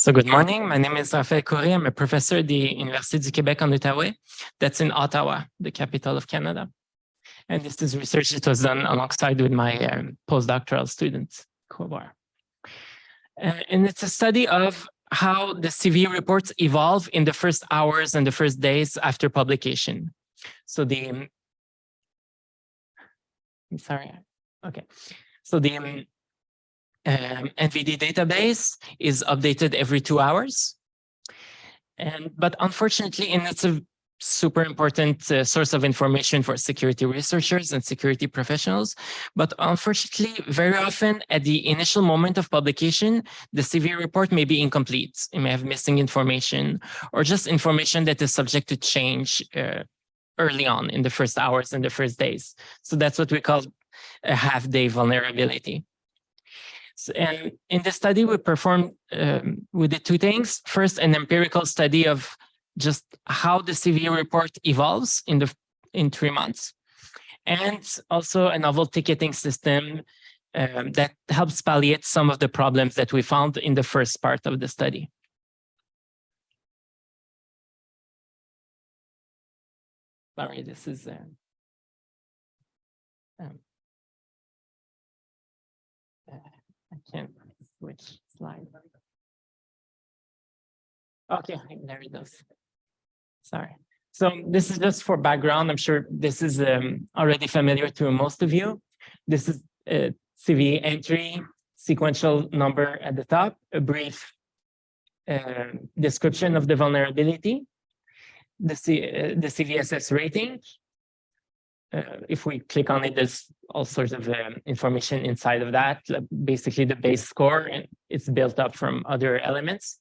So good morning. My name is Raphael Khoury. I'm a professor at the Université du Québec en Outaouais. That's in Ottawa, the capital of Canada. And this is research that was done alongside with my postdoctoral student, Kobra. And it's a study of how the CVE reports evolve in the first hours and the first days after publication. So the NVD database is updated every 2 hours. But unfortunately, and it's a super important source of information for security researchers and security professionals. But unfortunately, very often at the initial moment of publication, the CVE report may be incomplete. It may have missing information or just information that is subject to change early on in the first hours and the first days. So that's what we call a half-day vulnerability. And in the study, we performed, we did two things. First, an empirical study of just how the CVE report evolves in 3 months, and also a novel ticketing system that helps palliate some of the problems that we found in the first part of the study. Sorry, this is I can't switch slide. Okay, there it goes. Sorry. So this is just for background. I'm sure this is already familiar to most of you. This is a CVE entry, sequential number at the top, a brief description of the vulnerability, the CVSS rating. If we click on it, there's all sorts of information inside of that, basically the base score, and it's built up from other elements.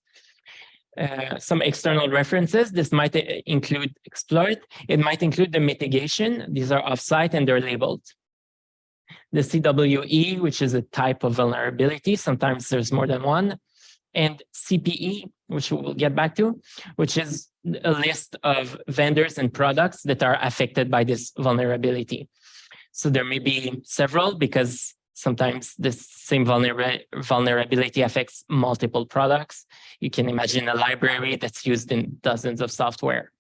Some external references. This might include exploit. It might include the mitigation. These are offsite and they're labeled. The CWE, which is a type of vulnerability. Sometimes there's more than one. And CPE, which we'll get back to, which is a list of vendors and products that are affected by this vulnerability. So there may be several because sometimes the same vulnerability affects multiple products. You can imagine a library that's used in dozens of software.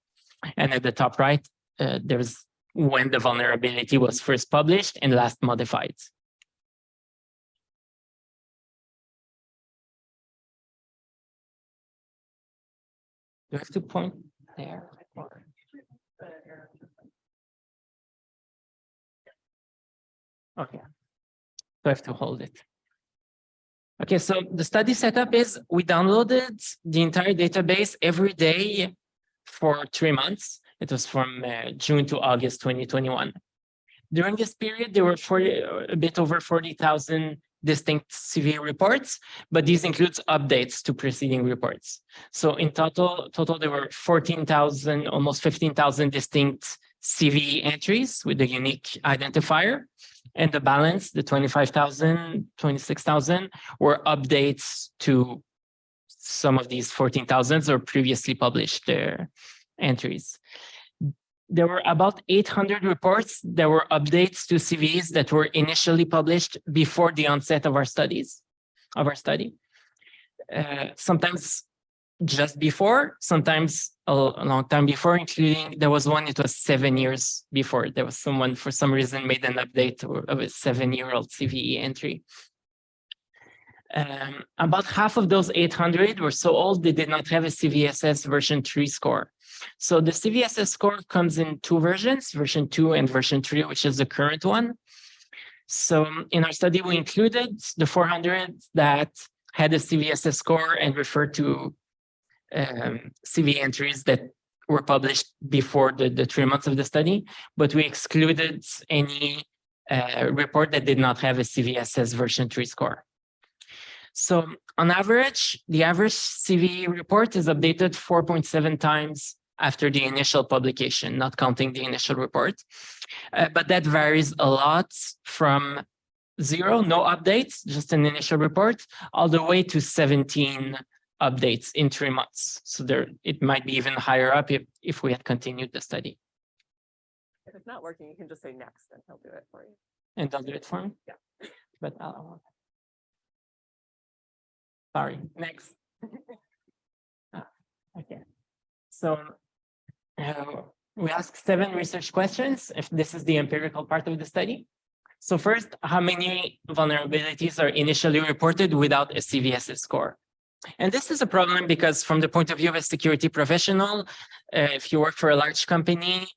And at the top right, there's when the vulnerability was first published and last modified. Do I have to point there? Okay. I have to hold it. Okay, so the study setup is we downloaded the entire database every day for 3 months. It was from June to August 2021. During this period, there were a bit over 40,000 distinct CVE reports, but these includes updates to preceding reports. So in total there were 14,000, almost 15,000 distinct CVE entries with a unique identifier. And the balance, the 25,000, 26,000, were updates to some of these 14,000s or previously published entries. There were about 800 reports that were updates to CVEs that were initially published before the onset of our study. Sometimes just before, sometimes a long time before, including there was one, it was 7 years before. There was someone, for some reason, made an update of a 7-year-old CVE entry. About half of those 800 were so old they did not have a CVSS version 3 score. So the CVSS score comes in 2 versions, version 2 and version 3, which is the current one. So in our study, we included the 400 that had a CVSS score and referred to CVE entries that were published before the 3 months of the study, but we excluded any report that did not have a CVSS version 3 score. So on average, the average CVE report is updated 4.7 times after the initial publication, not counting the initial report. But that varies a lot from 0, no updates, just an initial report, all the way to 17 updates in 3 months. So it might be even higher up if we had continued the study. If it's not working, you can just say next and he'll do it for you. And they'll do it for me? Yeah. But sorry, next. So we asked 7 research questions, if this is the empirical part of the study. So first, how many vulnerabilities are initially reported without a CVSS score? And this is a problem because from the point of view of a security professional, if you work for a large company,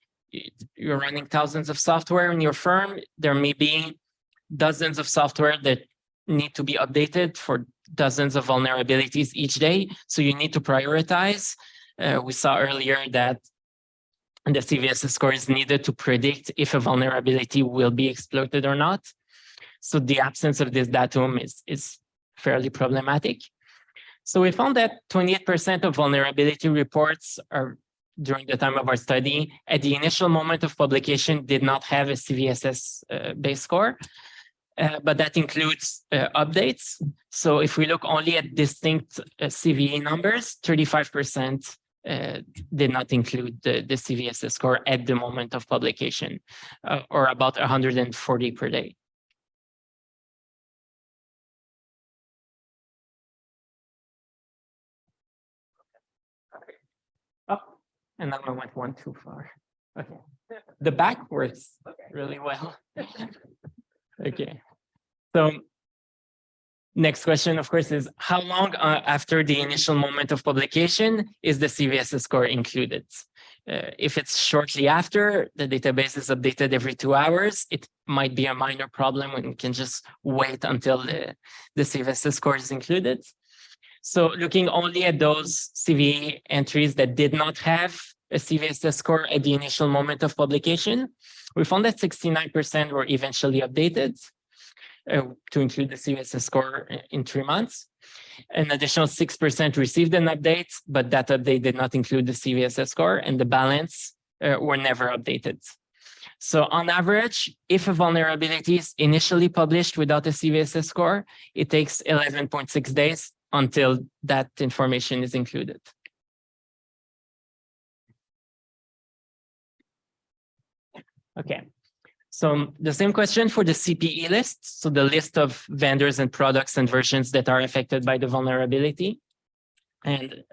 you're running thousands of software in your firm, there may be dozens of software that need to be updated for dozens of vulnerabilities each day. So you need to prioritize. We saw earlier that the CVSS score is needed to predict if a vulnerability will be exploited or not. So the absence of this datum is fairly problematic. So we found that 28% of vulnerability reports are during the time of our study at the initial moment of publication did not have a CVSS base score, but that includes updates. So if we look only at distinct CVE numbers, 35% did not include the CVSS score at the moment of publication, or about 140 per day. Oh, and now I went one too far. Okay, the back works really well. Okay, so next question, of course, is how long after the initial moment of publication is the CVSS score included? If it's shortly after, the database is updated every 2 hours, it might be a minor problem and we can just wait until the CVSS score is included. So looking only at those CVE entries that did not have a CVSS score at the initial moment of publication, we found that 69% were eventually updated to include the CVSS score in 3 months. An additional 6% received an update, but that update did not include the CVSS score, and the balance were never updated. So on average, if a vulnerability is initially published without a CVSS score, it takes 11.6 days until that information is included. Okay. So the same question for the CPE list. So the list of vendors and products and versions that are affected by the vulnerability. And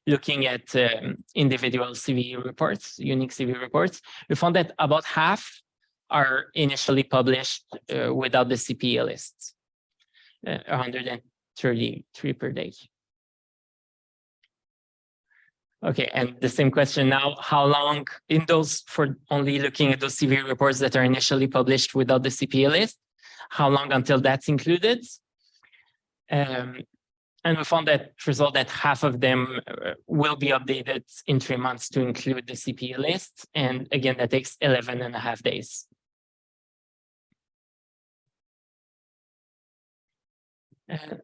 looking at individual CVE reports, unique CVE reports, we found that about half are initially published without the CPE list, 133 per day. Okay, and the same question now, how long in those, for only looking at those CVE reports that are initially published without the CPE list, how long until that's included? And we found that result that half of them will be updated in 3 months to include the CPE list. And again, that takes 11.5 days. The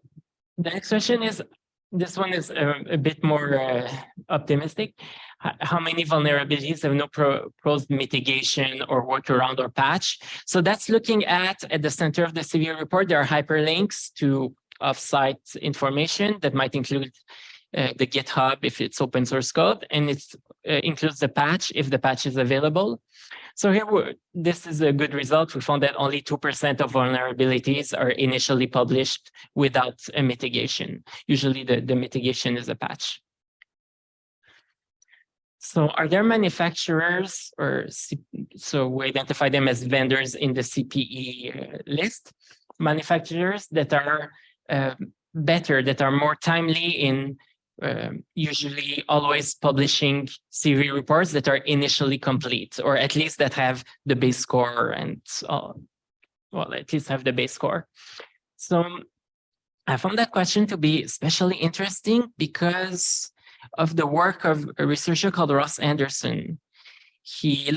next question is, this one is a bit more optimistic. How many vulnerabilities have no proposed mitigation or workaround or patch? So that's looking at the center of the CVE report, there are hyperlinks to offsite information that might include the GitHub if it's open source code, and it includes the patch if the patch is available. So here, this is a good result. We found that only 2% of vulnerabilities are initially published without a mitigation. Usually the mitigation is a patch. So are there manufacturers, or so we identify them as vendors in the CPE list, manufacturers that are better, that are more timely in usually always publishing CVE reports that are initially complete, or at least that have the base score and, well, at least have the base score. So I found that question to be especially interesting because of the work of a researcher called Ross Anderson. He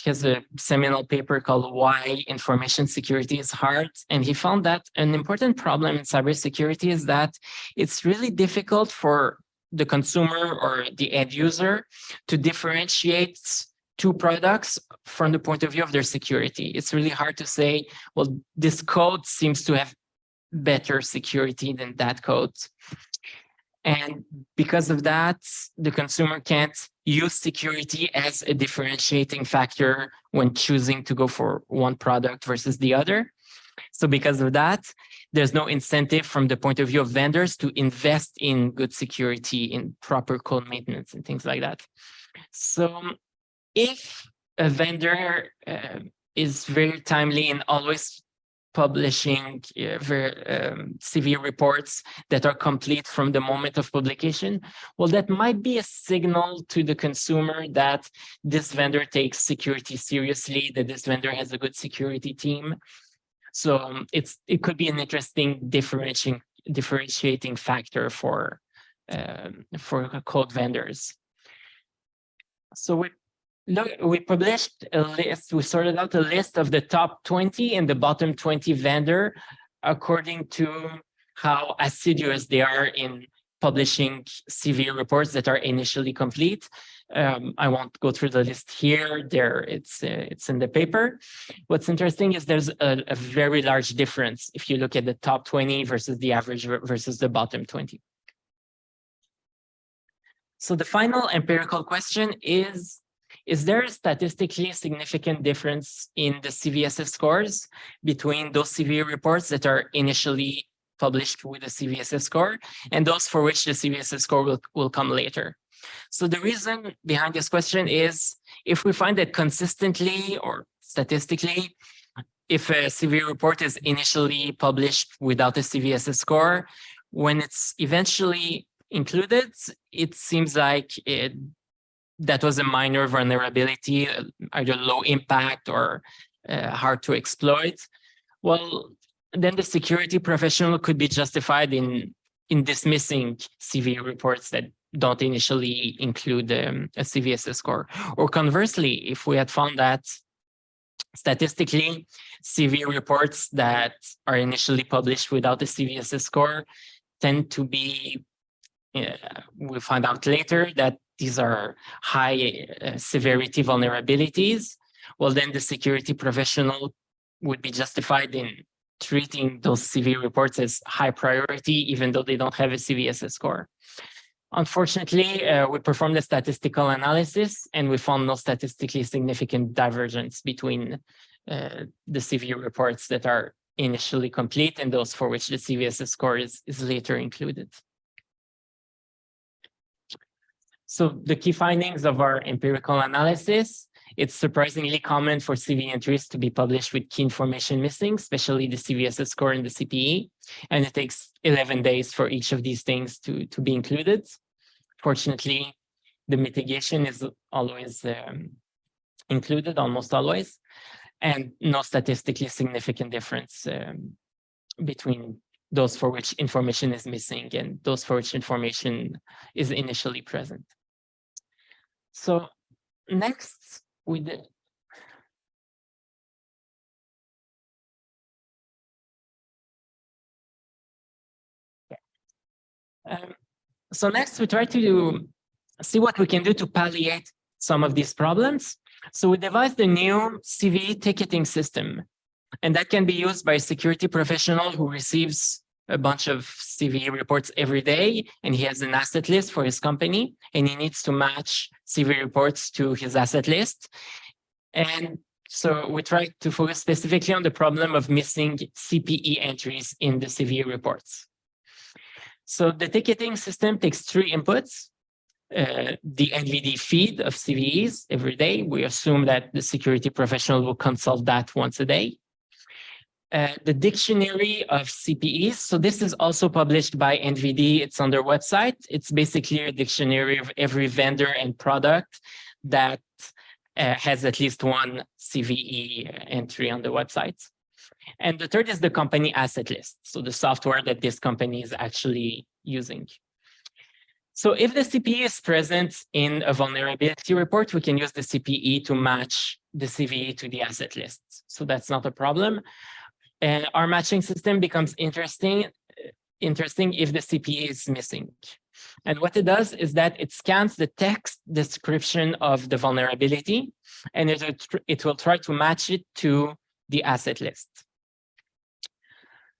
has a seminal paper called Why Information Security is Hard. And he found that an important problem in cybersecurity is that it's really difficult for the consumer or the end user to differentiate 2 products from the point of view of their security. It's really hard to say, well, this code seems to have better security than that code. And because of that, the consumer can't use security as a differentiating factor when choosing to go for one product versus the other. So because of that, there's no incentive from the point of view of vendors to invest in good security, in proper code maintenance and things like that. So if a vendor is very timely in always publishing CVE reports that are complete from the moment of publication, well, that might be a signal to the consumer that this vendor takes security seriously, that this vendor has a good security team. So it could be an interesting differentiating factor for code vendors. So we published a list, we sorted out a list of the top 20 and the bottom 20 vendor according to how assiduous they are in publishing CVE reports that are initially complete. I won't go through the list here. It's in the paper. What's interesting is there's a very large difference if you look at the top 20 versus the average versus the bottom 20. So the final empirical question is there a statistically significant difference in the CVSS scores between those CVE reports that are initially published with a CVSS score and those for which the CVSS score will come later? So the reason behind this question is if we find that consistently or statistically, if a CVE report is initially published without a CVSS score, when it's eventually included, it seems like that was a minor vulnerability, either low impact or hard to exploit. Well, then the security professional could be justified in dismissing CVE reports that don't initially include a CVSS score. Or conversely, if we had found that statistically, CVE reports that are initially published without a CVSS score tend to be, we'll find out later that these are high severity vulnerabilities, well, then the security professional would be justified in treating those CVE reports as high priority, even though they don't have a CVSS score. Unfortunately, we performed a statistical analysis and we found no statistically significant divergence between the CVE reports that are initially complete and those for which the CVSS score is later included. So the key findings of our empirical analysis, it's surprisingly common for CVE entries to be published with key information missing, especially the CVSS score and the CPE. And it takes 11 days for each of these things to be included. Fortunately, the mitigation is always included, almost always, and no statistically significant difference between those for which information is missing and those for which information is initially present. So next, we did. So next, we try to see what we can do to palliate some of these problems. So we devised a new CVE ticketing system, and that can be used by a security professional who receives a bunch of CVE reports every day, and he has an asset list for his company, and he needs to match CVE reports to his asset list. And so we try to focus specifically on the problem of missing CPE entries in the CVE reports. So the ticketing system takes 3 inputs. The NVD feed of CVEs every day. We assume that the security professional will consult that once a day. The dictionary of CPEs. So this is also published by NVD. It's on their website. It's basically a dictionary of every vendor and product that has at least one CVE entry on the website. And the third is the company asset list. So the software that this company is actually using. So if the CPE is present in a vulnerability report, we can use the CPE to match the CVE to the asset list. So that's not a problem. And our matching system becomes interesting if the CPE is missing. And what it does is that it scans the text description of the vulnerability, and it will try to match it to the asset list.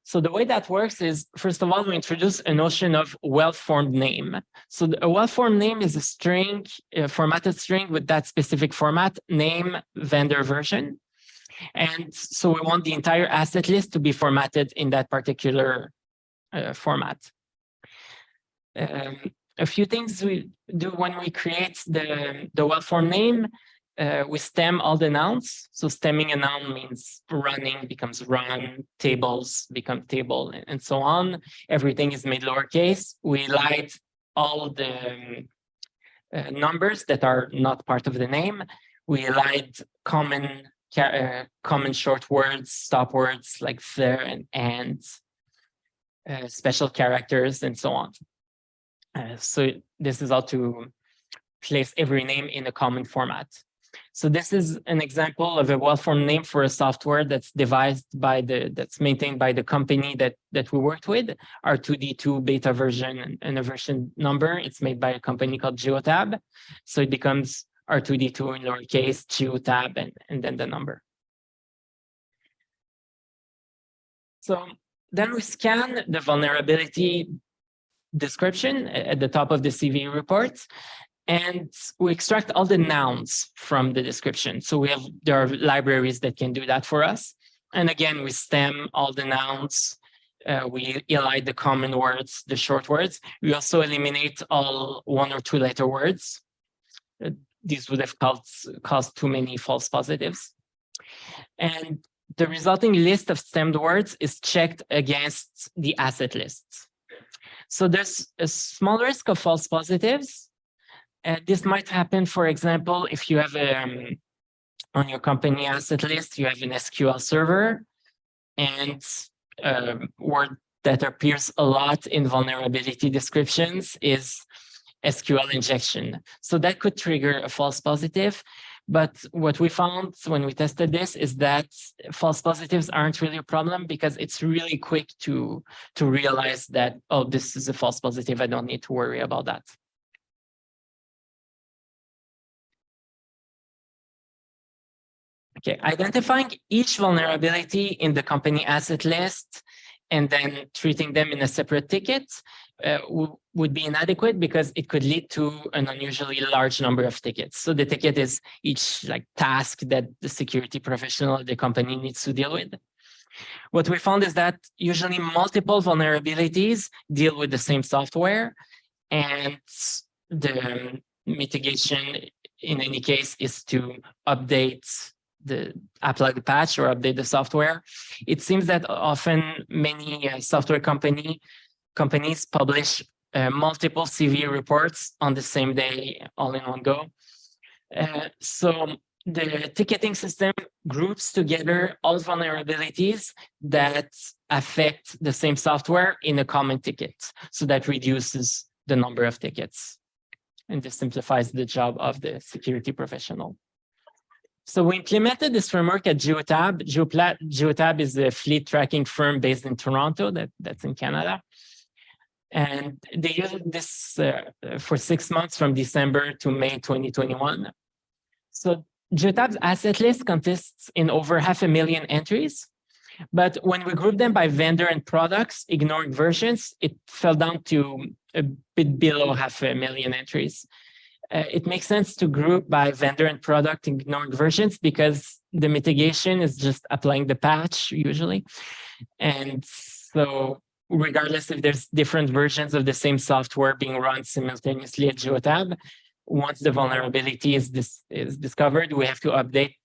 So the way that works is, first of all, we introduce a notion of well-formed name. So a well-formed name is a string, a formatted string with that specific format, name, vendor version. And so we want the entire asset list to be formatted in that particular format. A few things we do when we create the well-formed name, we stem all the nouns. So stemming a noun means running becomes run, tables become table, and so on. Everything is made lowercase. We elide all the numbers that are not part of the name. We elide common short words, stop words like the and special characters, and so on. So this is all to place every name in a common format. So this is an example of a well-formed name for a software that's devised by that's maintained by the company that we worked with, R2D2 beta version and a version number. It's made by a company called Geotab. So it becomes R2D2 in lowercase, Geotab, and then the number. So then we scan the vulnerability description at the top of the CVE report, and we extract all the nouns from the description. So there are libraries that can do that for us. And again, we stem all the nouns. We elide the common words, the short words. We also eliminate all 1 or 2 letter words. These would have caused too many false positives. And the resulting list of stemmed words is checked against the asset list. So there's a small risk of false positives. This might happen, for example, if you have on your company asset list, you have an SQL server, and a word that appears a lot in vulnerability descriptions is SQL injection. So that could trigger a false positive. But what we found when we tested this is that false positives aren't really a problem, because it's really quick to realize that, oh, this is a false positive. I don't need to worry about that. Okay, identifying each vulnerability in the company asset list and then treating them in a separate ticket would be inadequate, because it could lead to an unusually large number of tickets. So the ticket is each task that the security professional of the company needs to deal with. What we found is that usually multiple vulnerabilities deal with the same software, and the mitigation in any case is to apply the patch or update the software. It seems that often many software companies publish multiple CVE reports on the same day, all in one go. So the ticketing system groups together all vulnerabilities that affect the same software in a common ticket. So that reduces the number of tickets, and this simplifies the job of the security professional. So we implemented this framework at Geotab. Geotab is a fleet tracking firm based in Toronto, that's in Canada. And they used this for 6 months from December to May 2021. So Geotab's asset list consists in over 500,000 entries. But when we group them by vendor and products, ignoring versions, it fell down to a bit below 500,000 entries. It makes sense to group by vendor and product ignoring versions, because the mitigation is just applying the patch usually. And so regardless if there's different versions of the same software being run simultaneously at Geotab, once the vulnerability is discovered, we have to update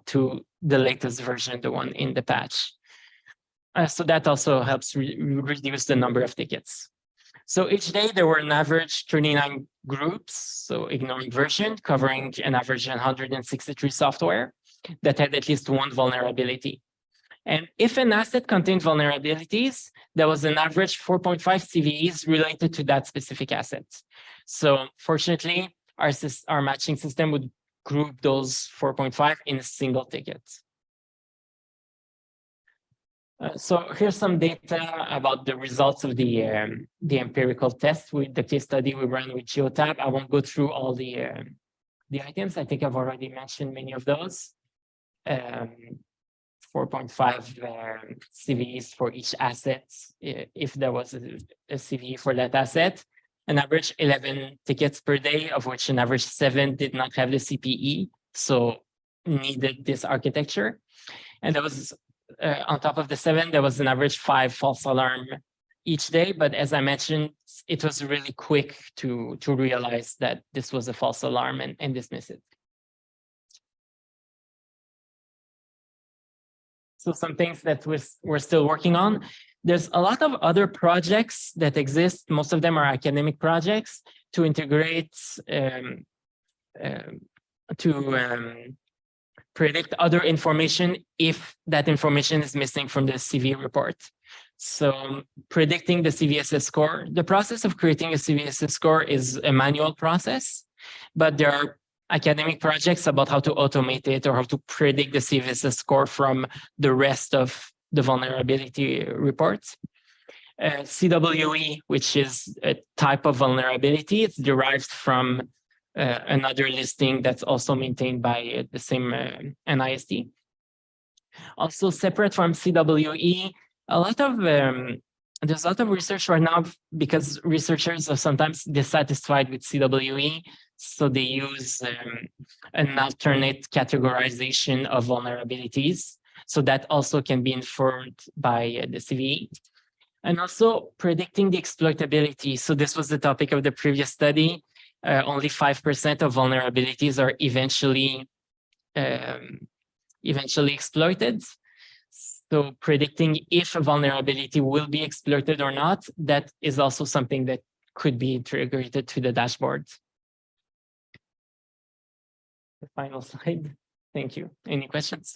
to the latest version, the one in the patch. So that also helps reduce the number of tickets. So each day there were an average 39 groups, so ignoring version, covering an average 163 software that had at least one vulnerability. And if an asset contained vulnerabilities, there was an average 4.5 CVEs related to that specific asset. So fortunately, our matching system would group those 4.5 in a single ticket. So here's some data about the results of the empirical test with the case study we ran with Geotab. I won't go through all the items. I think I've already mentioned many of those. 4.5 CVEs for each asset, if there was a CVE for that asset. An average 11 tickets per day, of which an average 7 did not have the CPE. So needed this architecture. And there was, on top of the 7, there was an average 5 false alarm each day. But as I mentioned, it was really quick to realize that this was a false alarm and dismiss it. So some things that we're still working on. There's a lot of other projects that exist. Most of them are academic projects to integrate, predict other information if that information is missing from the CVE report. So predicting the CVSS score. The process of creating a CVSS score is a manual process, but there are academic projects about how to automate it or how to predict the CVSS score from the rest of the vulnerability reports. CWE, which is a type of vulnerability, it's derived from another listing that's also maintained by the same NIST. Also separate from CWE, there's a lot of research right now because researchers are sometimes dissatisfied with CWE, so they use an alternate categorization of vulnerabilities. So that also can be inferred by the CVE. And also predicting the exploitability. So this was the topic of the previous study. Only 5% of vulnerabilities are eventually exploited. So predicting if a vulnerability will be exploited or not, that is also something that could be integrated to the dashboard. The final slide. Thank you. Any questions?